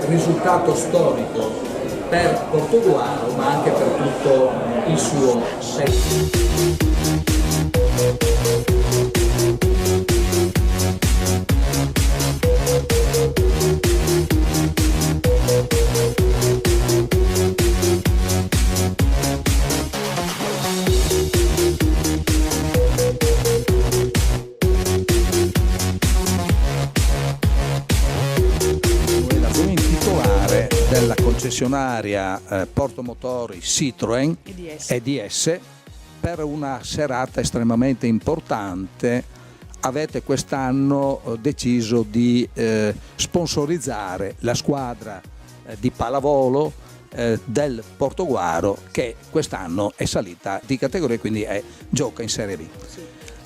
Risultato storico per Portogruaro, ma anche per tutto il suo settore. Della concessionaria Porto Motori Citroën EDS per una serata estremamente importante. Avete quest'anno deciso di sponsorizzare la squadra di pallavolo del Portogruaro, che quest'anno è salita di categoria, quindi gioca in Serie B. Sì.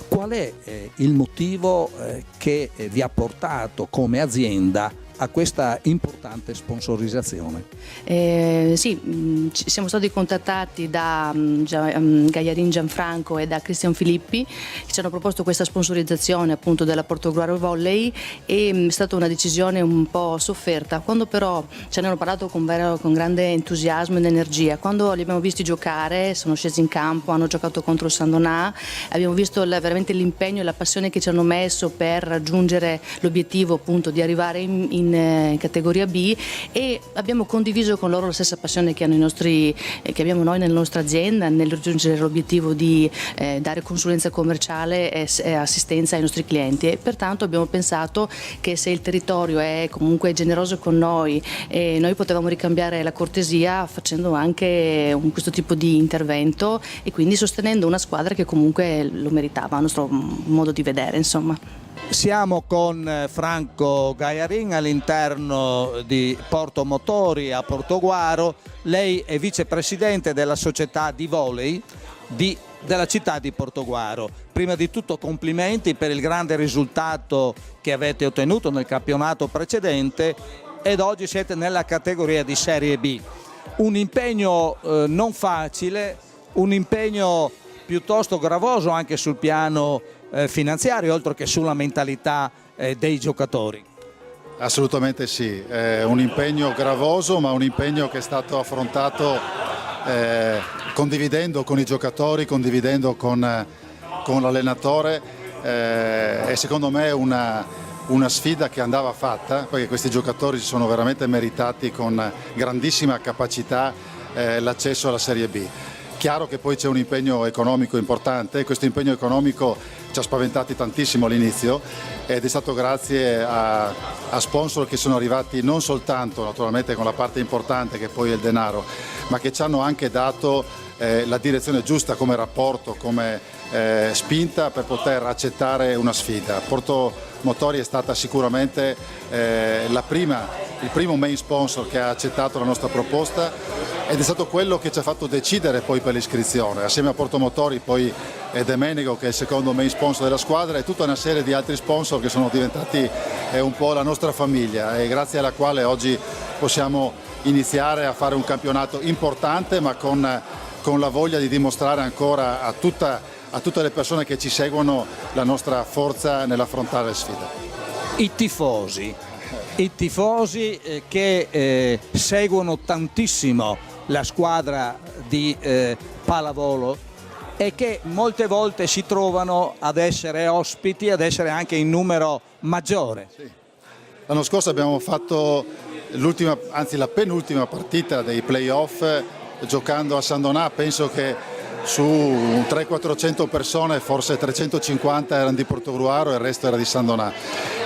Qual è il motivo che vi ha portato come azienda a questa importante sponsorizzazione? Sì, siamo stati contattati da Gaiarin Gianfranco e da Cristian Filippi, che ci hanno proposto questa sponsorizzazione appunto della Portogruaro Volley, e è stata una decisione un po' sofferta. Quando però ce ne hanno parlato con grande entusiasmo ed energia, quando li abbiamo visti giocare, sono scesi in campo, hanno giocato contro il San Donà, abbiamo visto veramente l'impegno e la passione che ci hanno messo per raggiungere l'obiettivo appunto di arrivare in categoria B, e abbiamo condiviso con loro la stessa passione che abbiamo noi nella nostra azienda nel raggiungere l'obiettivo di dare consulenza commerciale e assistenza ai nostri clienti, e pertanto abbiamo pensato che se il territorio è comunque generoso con noi, noi potevamo ricambiare la cortesia facendo anche questo tipo di intervento, e quindi sostenendo una squadra che comunque lo meritava, a nostro modo di vedere, insomma. Siamo con Franco Gaiarin all'interno di Porto Motori a Portogruaro. Lei è vicepresidente della società di volley della città di Portogruaro. Prima di tutto complimenti per il grande risultato che avete ottenuto nel campionato precedente, ed oggi siete nella categoria di Serie B. Un impegno non facile, un impegno piuttosto gravoso anche sul piano finanziario, oltre che sulla mentalità dei giocatori. Assolutamente sì, è un impegno gravoso, ma un impegno che è stato affrontato condividendo con i giocatori, condividendo con l'allenatore, e secondo me è una sfida che andava fatta, perché questi giocatori si sono veramente meritati con grandissima capacità l'accesso alla Serie B. Chiaro che poi c'è un impegno economico importante, e questo impegno economico ci ha spaventati tantissimo all'inizio, ed è stato grazie a sponsor che sono arrivati non soltanto naturalmente con la parte importante che poi è il denaro, ma che ci hanno anche dato la direzione giusta come rapporto, come spinta per poter accettare una sfida. Porto Motori è stata sicuramente il primo main sponsor che ha accettato la nostra proposta, ed è stato quello che ci ha fatto decidere poi per l'iscrizione. Assieme a Porto Motori poi è Demenego, che è il secondo main sponsor della squadra, e tutta una serie di altri sponsor che sono diventati un po' la nostra famiglia, e grazie alla quale oggi possiamo iniziare a fare un campionato importante, ma con la voglia di dimostrare ancora a tutte le persone che ci seguono la nostra forza nell'affrontare le sfide. I tifosi che seguono tantissimo la squadra di pallavolo, e che molte volte si trovano ad essere ospiti, ad essere anche in numero maggiore. Sì. L'anno scorso abbiamo fatto la penultima partita dei playoff giocando a San Donà. Penso che su 300-400 persone, forse 350 erano di Portogruaro e il resto era di San Donà.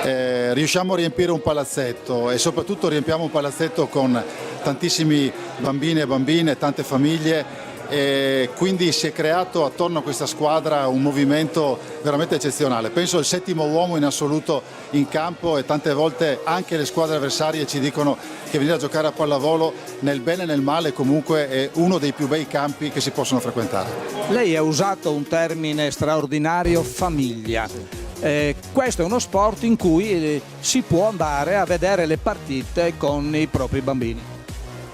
Riusciamo a riempire un palazzetto, e soprattutto riempiamo un palazzetto con tantissimi bambini e bambine, tante famiglie, e quindi si è creato attorno a questa squadra un movimento veramente eccezionale. Penso il 7° uomo in assoluto in campo, e tante volte anche le squadre avversarie ci dicono che venire a giocare a pallavolo nel bene e nel male comunque è uno dei più bei campi che si possono frequentare. Lei ha usato un termine straordinario, famiglia. Questo è uno sport in cui si può andare a vedere le partite con i propri bambini.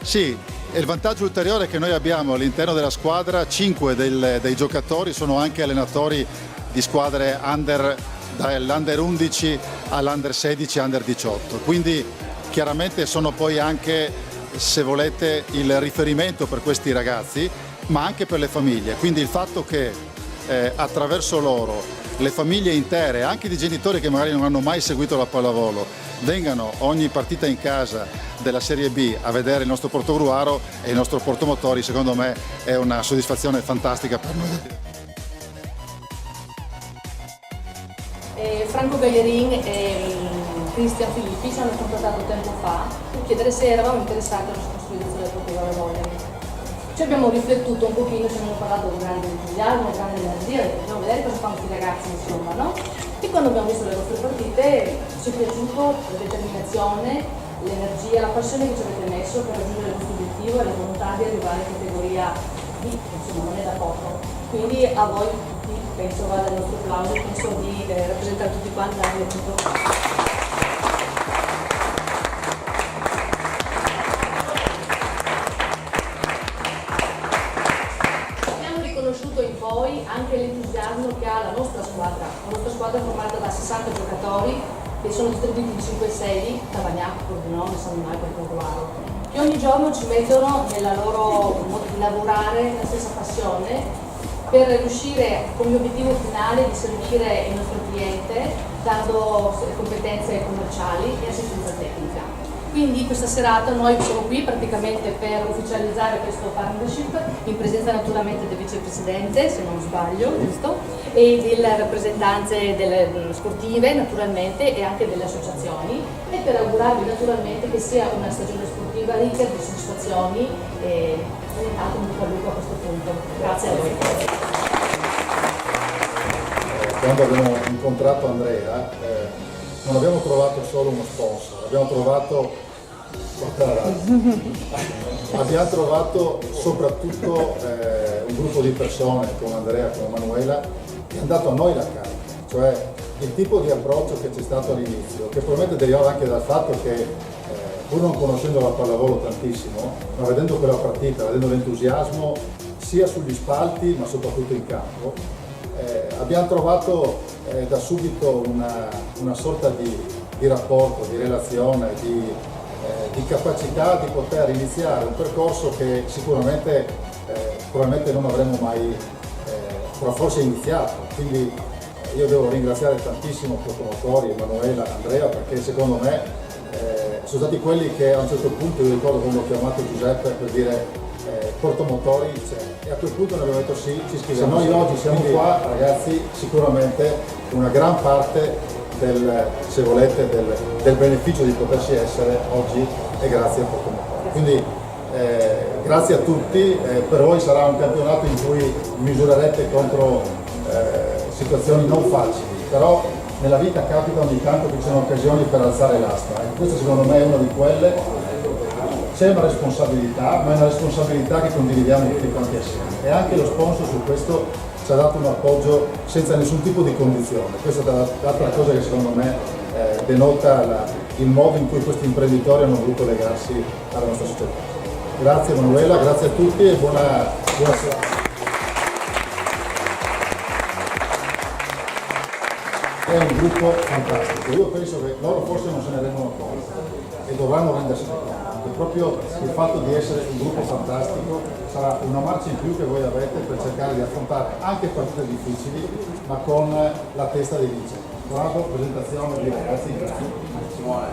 Sì, e il vantaggio ulteriore che noi abbiamo all'interno della squadra, 5 dei giocatori sono anche allenatori di squadre under, dall'under 11 all'under 16, under 18, quindi chiaramente sono poi anche, se volete, il riferimento per questi ragazzi, ma anche per le famiglie. Quindi il fatto che attraverso loro le famiglie intere, anche di genitori che magari non hanno mai seguito la pallavolo, vengano ogni partita in casa della Serie B a vedere il nostro Portogruaro e il nostro Portomotori, secondo me è una soddisfazione fantastica per noi. Franco Gagliarin e Cristian Filippi ci hanno contattato tempo fa per chiedere se eravamo interessati alla sponsorizzazione del Portogruaro Volley. Ci abbiamo riflettuto un pochino, ci abbiamo parlato con grande entusiasmo, grande energia, dobbiamo vedere cosa fanno questi ragazzi, insomma, no? E quando abbiamo visto le vostre partite ci è piaciuto la determinazione, l'energia, la passione che ci avete messo per raggiungere il vostro obiettivo e la volontà di arrivare in categoria B, insomma non è da poco. Quindi a voi tutti penso vada il nostro applauso, penso di rappresentare tutti quanti anche tutto. In voi anche l'entusiasmo che ha la nostra squadra è formata da 60 giocatori che sono distribuiti in 5 sedi, Tavagnac, Pordenone, San Donato e Portogruaro, che ogni giorno ci mettono nella loro modo di lavorare la stessa passione per riuscire con l'obiettivo finale di servire il nostro cliente dando competenze commerciali e assistenza tecnica. Quindi questa serata noi siamo qui praticamente per ufficializzare questo partnership in presenza naturalmente del vicepresidente, se non sbaglio, giusto? E delle rappresentanze delle sportive naturalmente e anche delle associazioni, e per augurarvi naturalmente che sia una stagione sportiva ricca di soddisfazioni e intanto un bocca al lupo a questo punto. Grazie a voi. Quando abbiamo incontrato Andrea non abbiamo trovato solo uno sponsor, abbiamo trovato abbiamo trovato soprattutto un gruppo di persone come Andrea, come Manuela, che hanno dato a noi la carica, cioè il tipo di approccio che c'è stato all'inizio, che probabilmente derivava anche dal fatto che pur non conoscendo la pallavolo tantissimo, ma vedendo quella partita, vedendo l'entusiasmo sia sugli spalti ma soprattutto in campo, abbiamo trovato da subito una sorta di rapporto, di relazione, di capacità di poter iniziare un percorso che sicuramente probabilmente non avremmo mai forse iniziato. Quindi io devo ringraziare tantissimo Portomotori, Emanuela, Andrea, perché secondo me sono stati quelli che a un certo punto, io ricordo quando ho chiamato Giuseppe per dire Portomotori c'è, e a quel punto ne abbiamo detto sì, ci scriviamo. Se noi oggi siamo qua, ragazzi, sicuramente una gran parte se volete, del beneficio di potersi essere oggi è grazie a Portomotori. Quindi grazie a tutti, per voi sarà un campionato in cui misurerete contro situazioni non facili, però nella vita capita ogni tanto che ci sono occasioni per alzare l'asta, e questa secondo me è una di quelle. C'è una responsabilità, ma è una responsabilità che condividiamo tutti quanti assieme, e anche lo sponsor su questo ci ha dato un appoggio senza nessun tipo di condizione. Questa è l'altra cosa che secondo me denota il modo in cui questi imprenditori hanno voluto legarsi alla nostra società. Grazie Manuela, grazie a tutti e buona serata. È un gruppo fantastico, io penso che loro forse non se ne rendono conto e dovranno rendersi conto. Proprio il fatto di essere un gruppo fantastico sarà una marcia in più che voi avete per cercare di affrontare anche partite difficili, ma con la testa dei vincenti. Bravo, presentazione di ragazzi. Simone.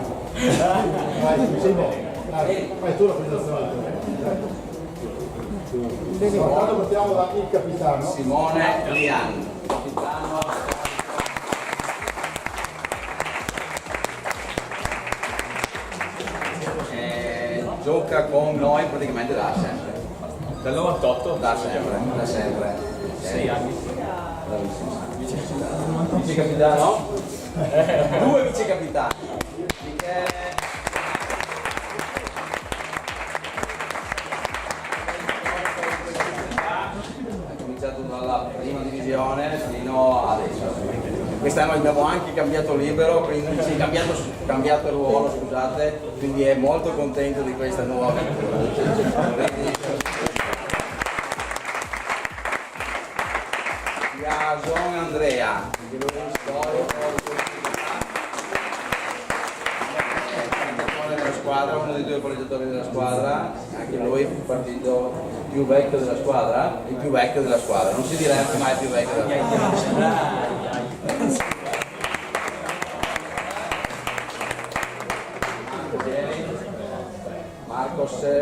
Vai tu la presentazione. Quando partiamo da il capitano. Simone Lian, capitano. Gioca con noi praticamente da sempre. Dal 98? Da sempre. 6 anni. Vice capitano? 2 vice capitani. Michele. Ha cominciato dalla prima divisione fino adesso. Quest'anno abbiamo anche cambiato libero, quindi sì, cambiato il ruolo, scusate, quindi è molto contento di questa nuova avventura. Jason Andrea, anche lui è storico, della squadra, uno dei 2 palleggiatori della squadra, anche lui il partito più vecchio della squadra, il più vecchio della squadra, non si direbbe mai il più vecchio della squadra.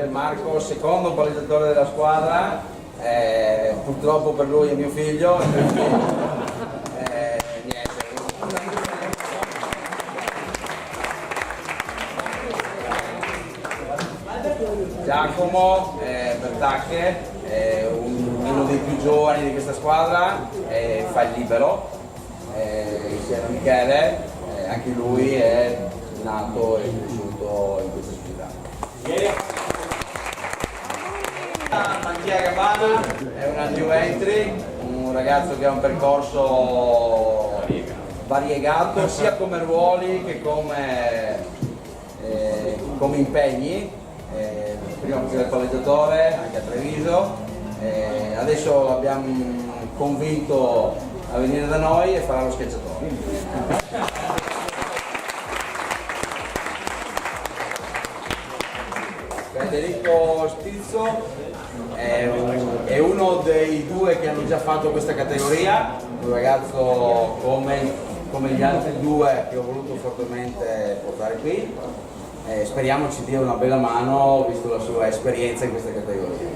Marco, secondo palleggiatore della squadra, purtroppo per lui è mio figlio, quindi, niente. Giacomo Bertacche, uno dei più giovani di questa squadra, fa il libero, insieme a Michele, anche lui è nato e cresciuto in questa sfida. Mattia Gabbana è una new entry, un ragazzo che ha un percorso variegato sia come ruoli che come impegni. Prima faceva il palleggiatore anche a Treviso, adesso l'abbiamo convinto a venire da noi e farà lo schiacciatore. Federico Stizzo è uno dei 2 che hanno già fatto questa categoria, un ragazzo come gli altri 2 che ho voluto fortemente portare qui. Speriamo ci dia una bella mano visto la sua esperienza in questa categoria.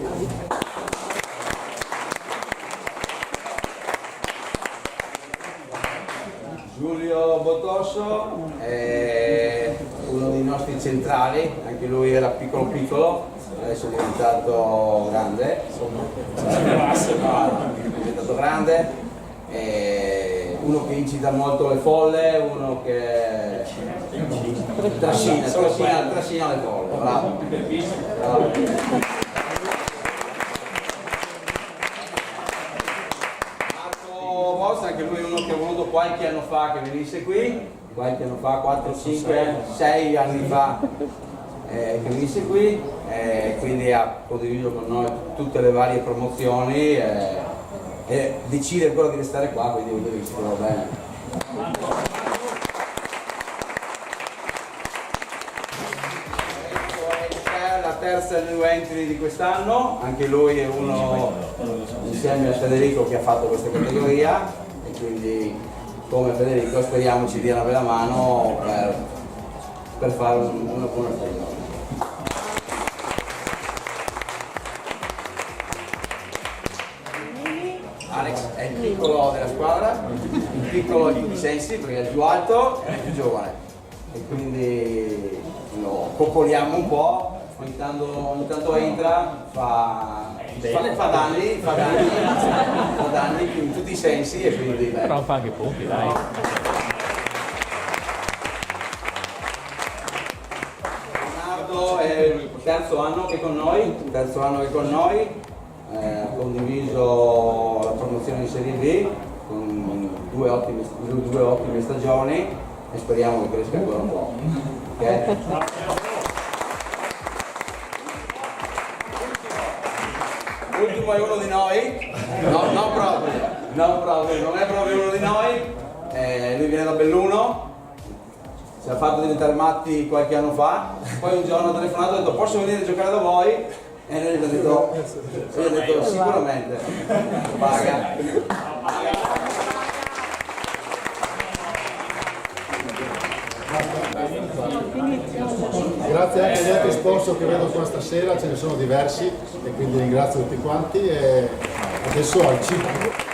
Giulio Botosso è uno dei nostri centrali, anche lui era piccolo, adesso è diventato grande, uno che incita molto le folle, uno che trascina le folle, bravo. Marco Bossa, anche lui è uno che ho voluto qualche anno fa che venisse qui, 4, 5, 6 anni fa che venisse qui, quindi ha condiviso con noi tutte le varie promozioni e decide ancora di restare qua, quindi vuol dire che si trova bene. La terza new entry di quest'anno, anche lui è uno insieme a Federico che ha fatto questa categoria e quindi come Federico speriamo ci dia una bella mano per fare una buona stagione. Alex è il piccolo della squadra, il piccolo di tutti i sensi perché è il più alto e il più giovane e quindi lo coccoliamo un po', ogni tanto entra, fa danni in tutti i sensi e quindi Però fa anche punti, dai. Leonardo è il terzo anno che è con noi, ha condiviso la promozione in Serie B con due ottime stagioni e speriamo che cresca ancora un po'. Okay? L'ultimo è uno di noi, non è proprio uno di noi, lui viene da Belluno, si è fatto diventare matti qualche anno fa, poi un giorno ha telefonato e ha detto posso venire a giocare da voi? E noi gli abbiamo detto sicuramente, paga. Grazie anche agli altri sponsor che vedo qua stasera, ce ne sono diversi e quindi ringrazio tutti quanti e adesso al cibo.